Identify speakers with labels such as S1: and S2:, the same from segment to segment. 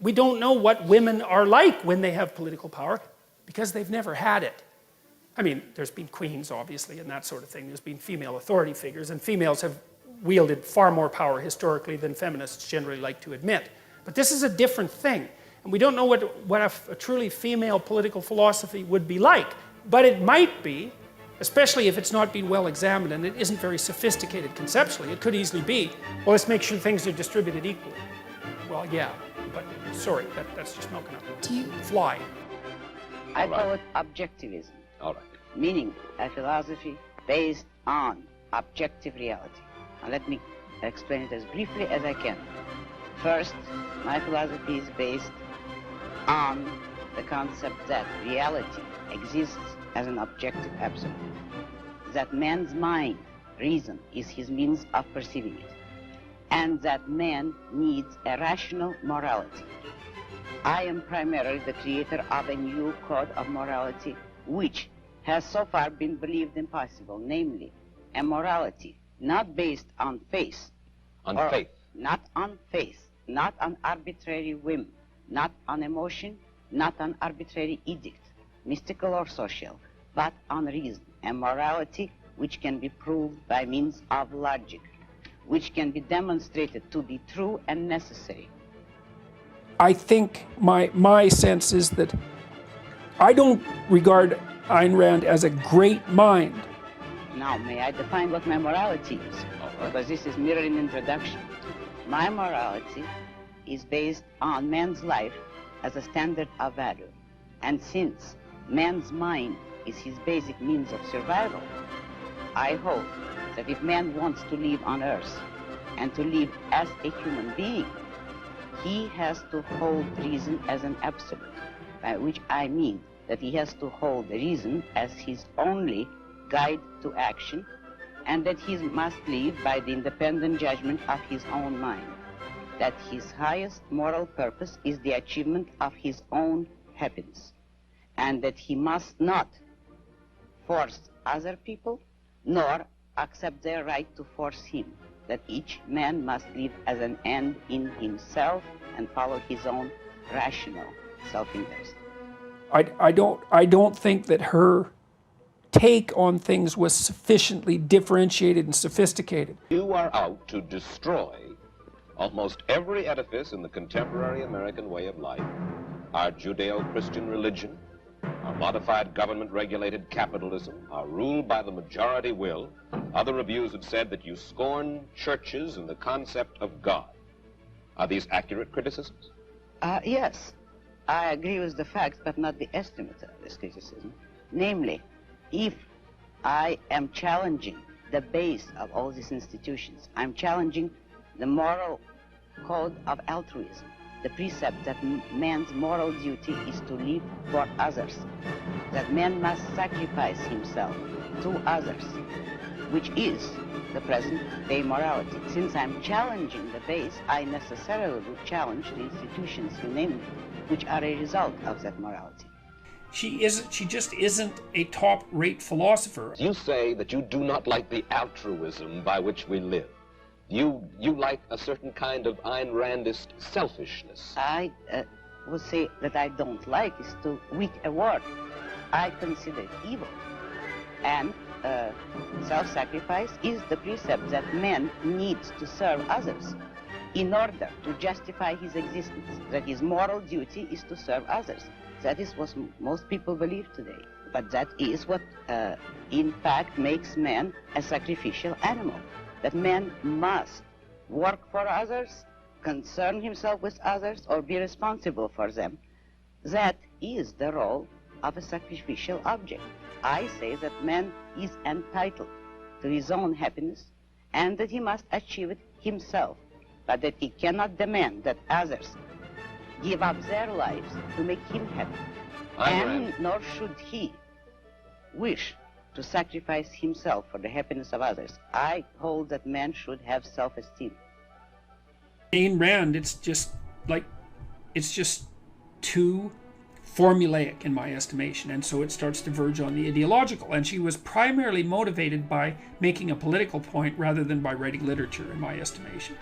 S1: We don't know what women are like when they have political power because they've never had it. I mean, there's been queens, obviously, and that sort of thing. There's been female authority figures, and females have wielded far more power historically than feminists generally like to admit. But this is a different thing. And we don't know what a truly female political philosophy would be like. But it might be, especially if it's not been well examined and it isn't very sophisticated conceptually. It could easily be, well, let's make sure things are distributed equally. Well, yeah, but sorry, that's just not going to fly.
S2: I call it objectivism.
S3: All right.
S2: Meaning a philosophy based on objective reality. Now let me explain it as briefly as I can. First, my philosophy is based on the concept that reality exists as an objective absolute. That man's mind, reason, is his means of perceiving it. And that man needs a rational morality. I am primarily the creator of a new code of morality which has so far been believed impossible, namely a morality not based on faith.
S3: On faith?
S2: Not on faith, not on arbitrary whim, not on emotion, not on arbitrary edict, mystical or social, but on reason, a morality which can be proved by means of logic, which can be demonstrated to be true and necessary.
S1: I think my sense is that I don't regard Ayn Rand as a great mind.
S2: Now, may I define what my morality is? Because this is merely an introduction. My morality is based on man's life as a standard of value. And since man's mind is his basic means of survival, I hold that if man wants to live on earth and to live as a human being, he has to hold reason as an absolute, by which I mean that he has to hold reason as his only guide to action, and that he must live by the independent judgment of his own mind, that his highest moral purpose is the achievement of his own happiness, and that he must not force other people, nor accept their right to force him, that each man must live as an end in himself and follow his own rational self-interest.
S1: I don't think that her take on things was sufficiently differentiated and sophisticated.
S3: You are out to destroy almost every edifice in the contemporary American way of life. Our Judeo-Christian religion, our modified government-regulated capitalism, our rule by the majority will. Other reviews have said that you scorn churches and the concept of God. Are these accurate criticisms?
S2: Yes, I agree with the facts, but not the estimate of this criticism. Namely, if I am challenging the base of all these institutions, I'm challenging the moral code of altruism, the precept that man's moral duty is to live for others, that man must sacrifice himself to others, which is the present-day morality. Since I'm challenging the base, I necessarily would challenge the institutions, you name it, which are a result of that morality.
S1: She just isn't a top-rate philosopher.
S3: You say that you do not like the altruism by which we live. You like a certain kind of Ayn Randist selfishness.
S2: I would say that I don't like is too weak a word. I consider it evil. And self-sacrifice is the precept that man needs to serve others in order to justify his existence, that his moral duty is to serve others. That is what most people believe today. But that is what, in fact, makes man a sacrificial animal. That man must work for others, concern himself with others, or be responsible for them. That is the role of a sacrificial object. I say that man is entitled to his own happiness and that he must achieve it himself, but that he cannot demand that others give up their lives to make him happy. And nor should he wish to sacrifice himself for the happiness of others. I hold that man should have self-esteem.
S1: Ayn Rand, it's just too formulaic in my estimation, and so it starts to verge on the ideological. And she was primarily motivated by making a political point rather than by writing literature, in my estimation.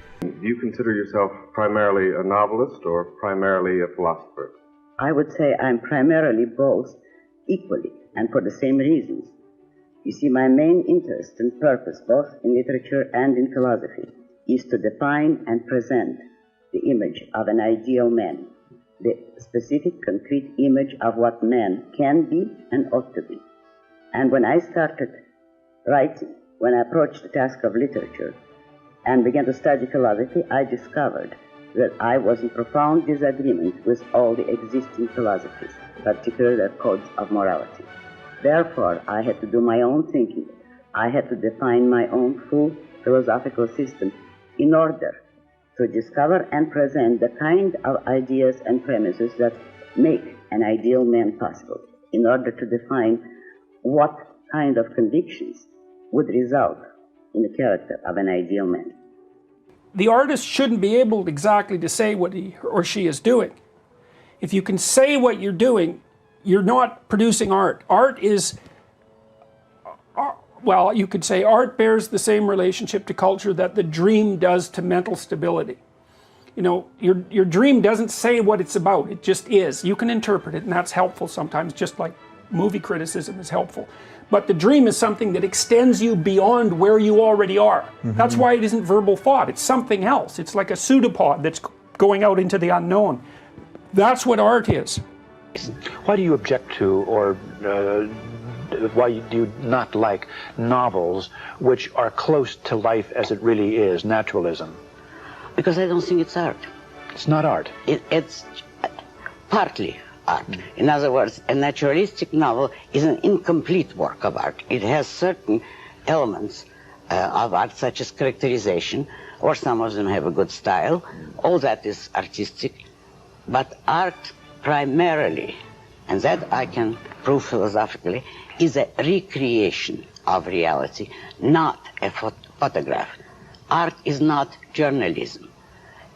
S4: Do you consider yourself primarily a novelist or primarily a philosopher?
S2: I would say I'm primarily both equally and for the same reasons. You see, my main interest and purpose, both in literature and in philosophy, is to define and present the image of an ideal man, the specific, concrete image of what man can be and ought to be. And when I started writing, when I approached the task of literature and began to study philosophy, I discovered that I was in profound disagreement with all the existing philosophies, particularly their codes of morality. Therefore, I had to do my own thinking. I had to define my own full philosophical system in order to discover and present the kind of ideas and premises that make an ideal man possible, in order to define what kind of convictions would result in the character of an ideal man.
S1: The artist shouldn't be able exactly to say what he or she is doing. If you can say what you're doing, you're not producing art. Art is, well, you could say art bears the same relationship to culture that the dream does to mental stability. You know, your dream doesn't say what it's about, it just is. You can interpret it, and that's helpful sometimes, just like movie criticism is helpful. But the dream is something that extends you beyond where you already are. That's why it isn't verbal thought, it's something else. It's like a pseudopod that's going out into the unknown. That's what art is.
S5: Why do you object to, or why do you not like novels which are close to life as it really is, naturalism?
S2: Because I don't think it's art.
S5: It's not art.
S2: It's partly art. In other words, a naturalistic novel is an incomplete work of art. It has certain elements of art, such as characterization, or some of them have a good style. All that is artistic. But art primarily, and that I can prove philosophically, is a recreation of reality, not a photograph. Art is not journalism.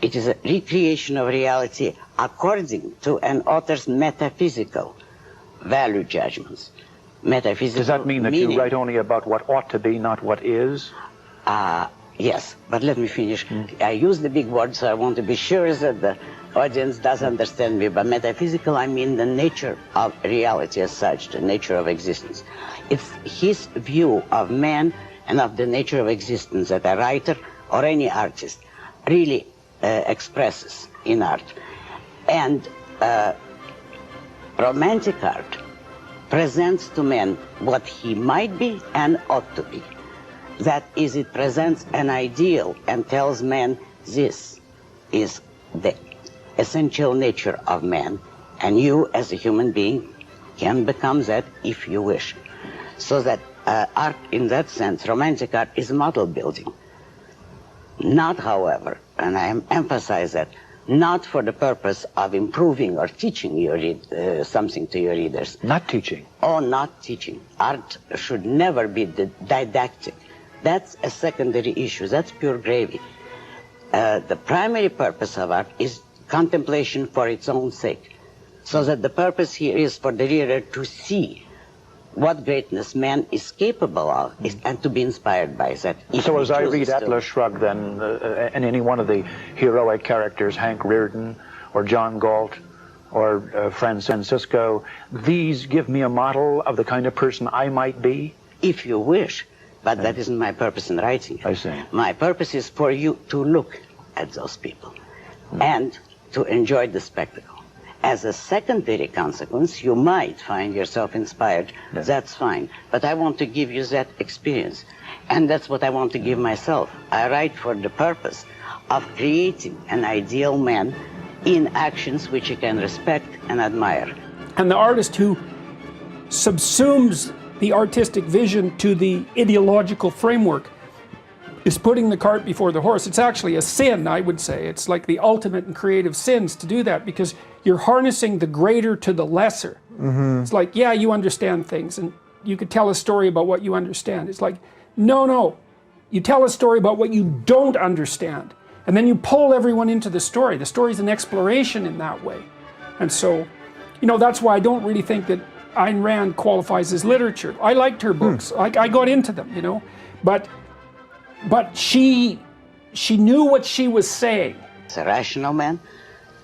S2: It is a recreation of reality according to an author's metaphysical value judgments. Metaphysical.
S5: Does that mean that you write only about what ought to be, not what is?
S2: Yes, but let me finish. I use the big word, so I want to be sure that the audience does understand me. By metaphysical, I mean the nature of reality as such, the nature of existence. It's his view of man and of the nature of existence that a writer or any artist really expresses in art. And romantic art presents to man what he might be and ought to be. That is, it presents an ideal and tells man this is the essential nature of man, and you as a human being can become that if you wish. So that art, in that sense, romantic art, is model building. Not, however, and I emphasize that, not for the purpose of improving or teaching your something to your readers.
S5: Not teaching.
S2: Oh, not teaching. Art should never be didactic. That's a secondary issue. That's pure gravy. The primary purpose of art is contemplation for its own sake. So that the purpose here is for the reader to see what greatness man is capable of and to be inspired by that.
S5: So as I read Atlas Shrugged, then, and any one of the heroic characters, Hank Rearden or John Galt or Francisco, these give me a model of the kind of person I might be?
S2: If you wish, but that isn't my purpose in writing.
S5: I see.
S2: My purpose is for you to look at those people and to enjoy the spectacle. As a secondary consequence, you might find yourself inspired. Yeah. That's fine. But I want to give you that experience. And that's what I want to give myself. I write for the purpose of creating an ideal man in actions which you can respect and admire.
S1: And the artist who subsumes the artistic vision to the ideological framework is putting the cart before the horse. It's actually a sin, I would say. It's like the ultimate in creative sins to do that, because you're harnessing the greater to the lesser. It's like, yeah, you understand things, and you could tell a story about what you understand. It's like, no, you tell a story about what you don't understand, and then you pull everyone into the story. The story's an exploration in that way. And so, you know, that's why I don't really think that Ayn Rand qualifies as literature. I liked her books. I got into them, you know, but she she knew what she was saying.
S2: He's a rational man,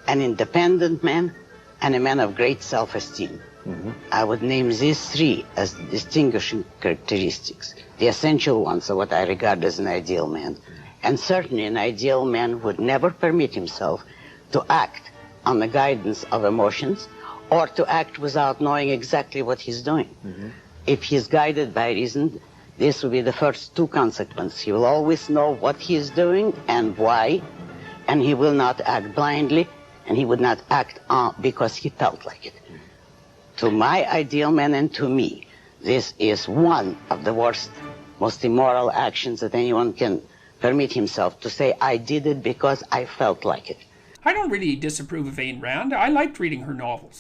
S2: an independent man, and a man of great self-esteem. I would name these three as distinguishing characteristics, the essential ones of what I regard as an ideal man. And certainly an ideal man would never permit himself to act on the guidance of emotions or to act without knowing exactly what he's doing. If he's guided by reason, this will be the first two consequences. He will always know what he is doing and why, and he will not act blindly, and he would not act because he felt like it. To my ideal man and to me, this is one of the worst, most immoral actions that anyone can permit himself to say, I did it because I felt like it.
S1: I don't really disapprove of Ayn Rand. I liked reading her novels.